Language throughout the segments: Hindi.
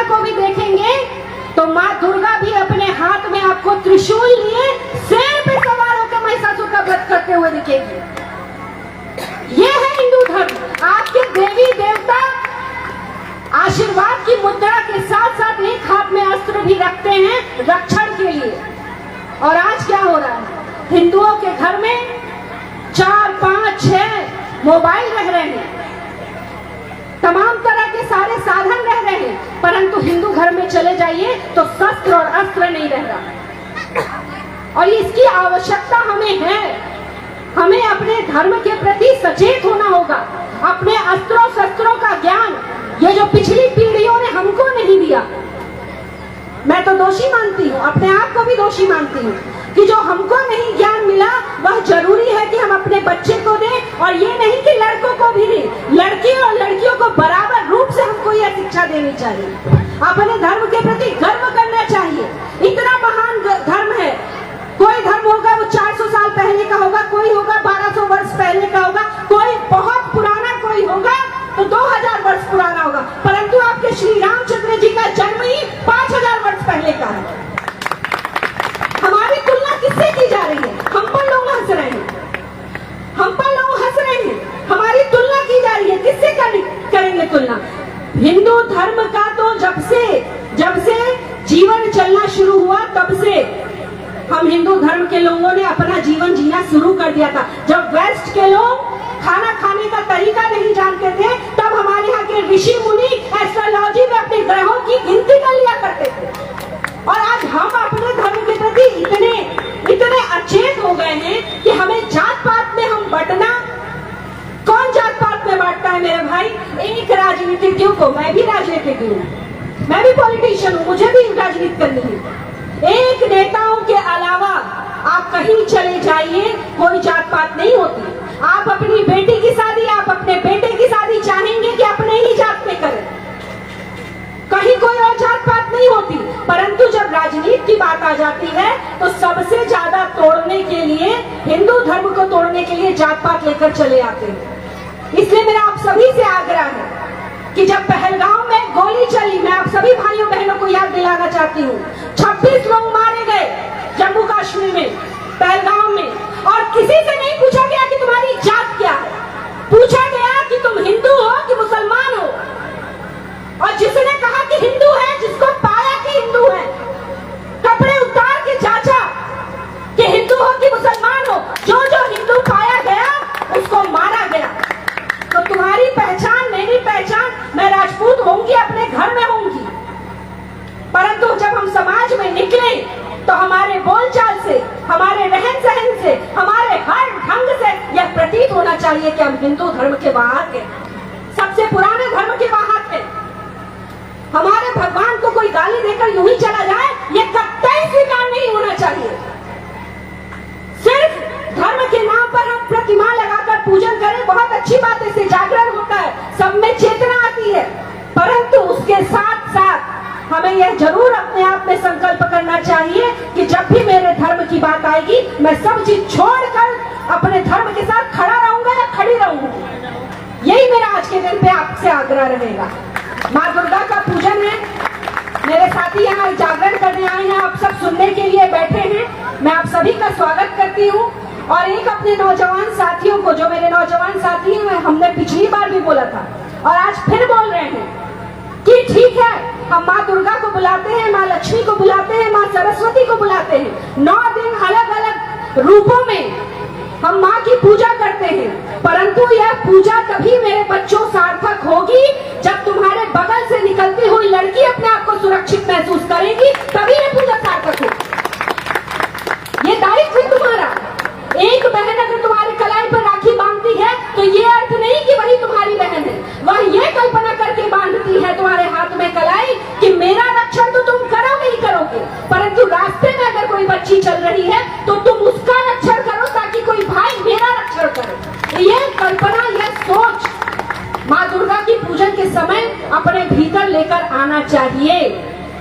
दुर्गा को भी देखेंगे तो माँ दुर्गा भी अपने हाथ में आपको त्रिशूल लिए शेर पे सवार होकर महिषासुर का वध करते हुए दिखेगी। ये है हिंदू धर्म। आपके देवी देवता आशीर्वाद की मुद्रा के साथ साथ एक हाथ में अस्त्र भी रखते हैं रक्षण के लिए। और आज क्या हो रहा है, हिंदुओं के घर में 4, 5, 6 मोबाइल रह रहे हैं, तमाम तरह के सारे साधन रह रहे हैं, परंतु हिंदू घर में चले जाइए तो शस्त्र और अस्त्र नहीं रह रहा। और इसकी आवश्यकता हमें है। हमें अपने धर्म के प्रति सचेत होना होगा। अपने अस्त्रों शस्त्रों का ज्ञान ये जो पिछली पीढ़ियों ने हमको नहीं दिया, मैं तो दोषी मानती हूँ, अपने आप को भी दोषी मानती हूँ कि जो हमको नहीं ज्ञान मिला वह जरूरी है कि हम अपने बच्चे को दें। और ये नहीं कि लड़कों को भी नहीं, लड़के और लड़कियों को बराबर रूप से हमको यह शिक्षा देनी चाहिए। अपने धर्म के प्रति गर्व करना चाहिए। इतना महान धर्म है। कोई धर्म होगा वो 400 साल पहले का होगा, कोई होगा 1200 वर्ष पहले का होगा, कोई बहुत पुराना कोई होगा तो 2000 वर्ष पुराना होगा, परंतु आपके श्री रामचंद्र जी का जन्म ही 5000 वर्ष पहले का है। हमारी तुलना किससे की जा रही है? हम पर लोग हंस रहे हैं, हम पर लोग हंस रहे हैं। हमारी तुलना की जा रही है, किससे करेंगे तुलना? हिंदू धर्म का तो जब से जीवन चलना शुरू हुआ तब से हम हिंदू धर्म के लोगों ने अपना जीवन जीना शुरू कर दिया था। जब वेस्ट के लोग खाना खाने का तरीका नहीं जानते थे तब हमारे यहाँ के ऋषि मुनि एस्ट्रोलॉजी में अपने ग्रहों की गिनती कर लिया करते थे। और आज हम अपने धर्म के प्रति इतने अचेत हो गए हैं कि हमें जात पात में हम बंटना, कौन जात पात में बांटता है मेरे भाई? एक राजनीतिज्ञों को, मैं भी राजनीतिज्ञ हूँ, मैं भी पॉलिटिशियन हूँ, मुझे भी राजनीति करनी है। एक नेताओं के अलावा आप कहीं चले जाइए कोई जात पात नहीं होती। आप अपनी बेटी की शादी, आप अपने बेटे की शादी चाहेंगे कि अपने ही जात में करें, कहीं कोई और जात पात नहीं होती। परंतु जब राजनीति की बात आ जाती है तो सबसे ज्यादा तोड़ने के लिए, हिंदू धर्म को तोड़ने के लिए जात पात लेकर चले आते हैं। इसलिए मेरा आप सभी से आग्रह है कि जब पहलगाम में गोली चली, मैं आप सभी भाइयों बहनों को याद दिलाना चाहती हूँ, 26 लोग मारे गए जम्मू कश्मीर में, पहलगाम में, और किसी से नहीं पूछा गया कि तुम्हारी जात क्या है, पूछा गया कि तुम हिंदू हो कि मुसलमान हो। और जिसने कहा कि हिंदू है, जिसको पाया कि हिंदू है, कपड़े उतार के जांचा कि हिंदू हो कि मुसलमान हो, जो जो हिंदू पाया गया उसको मारा गया। तो तुम्हारी पहचान, मेरी पहचान, मैं राजपूत होंगी, अपने घर में होंगी, परंतु जब हम समाज में निकले तो हमारे बोलचाल से, हमारे रहन सहन से, हमारे हर ढंग से यह प्रतीत होना चाहिए कि हम हिंदू धर्म के वाहक हैं, सबसे पुराने धर्म के वाहक हैं। हमारे भगवान को कोई गाली देकर यूं ही चला जाए, यह कतई स्वीकार नहीं होना चाहिए। सिर्फ धर्म के नाम पर हम प्रतिमा लगाकर पूजन करें, बहुत अच्छी बात है, इससे जागरण होता है, सब में चेतना आती है, परंतु उसके साथ साथ हमें यह जरूर अपने आप में संकल्प करना चाहिए कि जब भी मेरे धर्म की बात आएगी मैं सब चीज छोड़कर अपने धर्म के साथ खड़ा रहूंगा या खड़ी रहूंगी। यही मेरा आज के दिन पे आपसे आग्रह रहेगा। माँ दुर्गा का पूजन है, मेरे साथी यहाँ जागरण करने आए हैं, आप सब सुनने के लिए बैठे हैं, मैं आप सभी का स्वागत करती हूँ। और एक अपने नौजवान साथियों को, जो मेरे नौजवान साथी हैं, हमने पिछली बार भी बोला था और आज फिर बोल रहे हैं कि ठीक है, हम माँ दुर्गा को बुलाते हैं, माँ लक्ष्मी को बुलाते हैं, माँ सरस्वती को बुलाते हैं, 9 दिन अलग अलग रूपों में हम माँ की पूजा करते हैं, परंतु यह पूजा तभी मेरे बच्चों सार्थक होगी जब तुम्हारे बगल से निकलती हुई लड़की अपने आप को सुरक्षित महसूस करेगी, तभी यह पूजा सार्थक होगी। ये दायित्व है तुम्हारा। एक बहन अगर तुम्हारी कलाई पर राखी बांधती है तो ये अर्थ नहीं कि वही तुम्हारी बहन है, वह ये कल्पना करके बांधती है तुम्हारे हाथ में कलाई कि मेरा रक्षण तो तुम करोगे ही करोगे, परंतु रास्ते में अगर कोई बच्ची चल रही है तो तुम उसका रक्षण करो ताकि कोई भाई मेरा रक्षण करे। ये कल्पना, यह सोच माँ दुर्गा की पूजन के समय अपने भीतर लेकर आना चाहिए।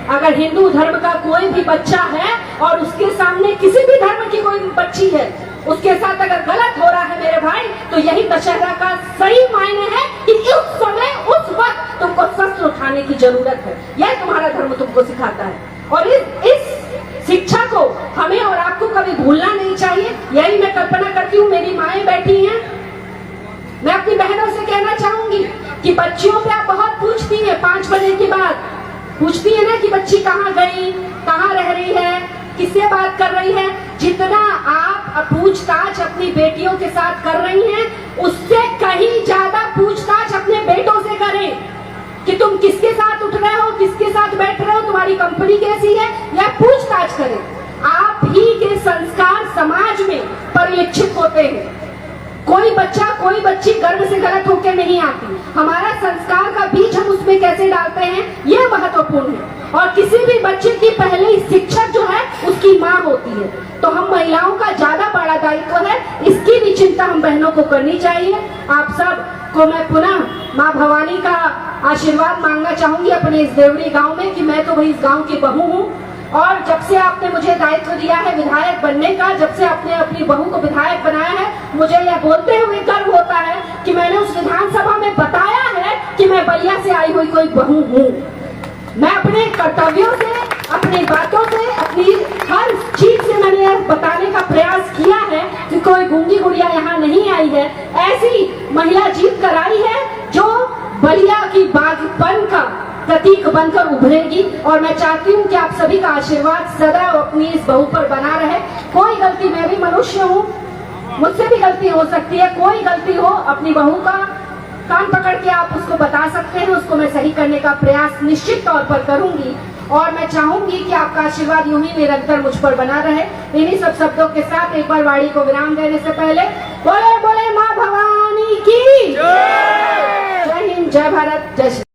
अगर हिंदू धर्म का कोई भी बच्चा है और उसके सामने किसी भी धर्म की कोई बच्ची है, उसके साथ अगर गलत हो रहा है मेरे भाई, तो यही दशहरा का सही मायने है कि उस समय, उस वक्त तुमको शस्त्र उठाने की जरूरत है। यह तुम्हारा धर्म तुमको सिखाता है और इस शिक्षा को हमें और आपको कभी भूलना नहीं चाहिए। यही मैं कल्पना करती हूँ, मेरी माएं बैठी हैं, मैं अपनी बहनों से कहना चाहूंगी कि बच्चियों पे आप बहुत पूछती हैं, 5 बजे के बाद पूछती है ना कि बच्ची कहाँ गई, कहाँ रह रही है, किससे बात कर रही है। जितना आप पूछताछ अपनी बेटियों के साथ कर रही हैं, उससे कहीं ज्यादा पूछताछ अपने बेटों से करें कि तुम किसके साथ उठ रहे हो, किसके साथ बैठ रहे हो, तुम्हारी कंपनी कैसी है, या पूछताछ करें। आप ही के संस्कार समाज में परिलक्षित होते हैं। कोई बच्चा कोई बच्ची गर्भ से गलत होकर नहीं आती। हमारा संस्कार का बीज हम उसमें कैसे डालते हैं, ये महत्वपूर्ण है। और किसी भी बच्चे की पहली शिक्षक जो है उसकी माँ होती है। तो हम महिलाओं का ज्यादा बड़ा दायित्व है, इसकी भी चिंता हम बहनों को करनी चाहिए। आप सब को मैं पुनः माँ भवानी का आशीर्वाद मांगना चाहूंगी अपने इस देवरी गांव में कि मैं तो भाई इस गांव की बहू हूँ और जब से आपने मुझे दायित्व दिया है विधायक बनने का, जब से आपने अपनी बहू को विधायक बनाया है, मुझे यह बोलते हुए गर्व होता है कि मैंने उस विधानसभा में बताया है कि मैं बलिया से आई हुई कोई बहू हूँ। मैं अपने कर्तव्यों से, अपनी बातों से, अपनी हर चीज से मैंने यह बताने का प्रयास किया है कि कोई गूंगी गुड़िया यहाँ नहीं आई है। ऐसी महिला जीत कर आई है जो बलिया की बागपन का प्रतीक बनकर उभरेगी। और मैं चाहती हूँ कि आप सभी का आशीर्वाद सदैव अपनी इस बहू पर बना रहे। कोई गलती, मैं भी मनुष्य हूँ, मुझसे भी गलती हो सकती है, कोई गलती हो अपनी बहू का कान पकड़ के आप उसको बता सकते हैं, उसको मैं सही करने का प्रयास निश्चित तौर पर करूंगी। और मैं चाहूंगी कि आपका आशीर्वाद यूं ही निरंतर मुझ पर बना रहे। इन्हीं सब शब्दों के साथ एक बार वाणी को विराम देने से पहले बोले बोले माँ भवानी की जय हिंद, जय भारत, जय श्री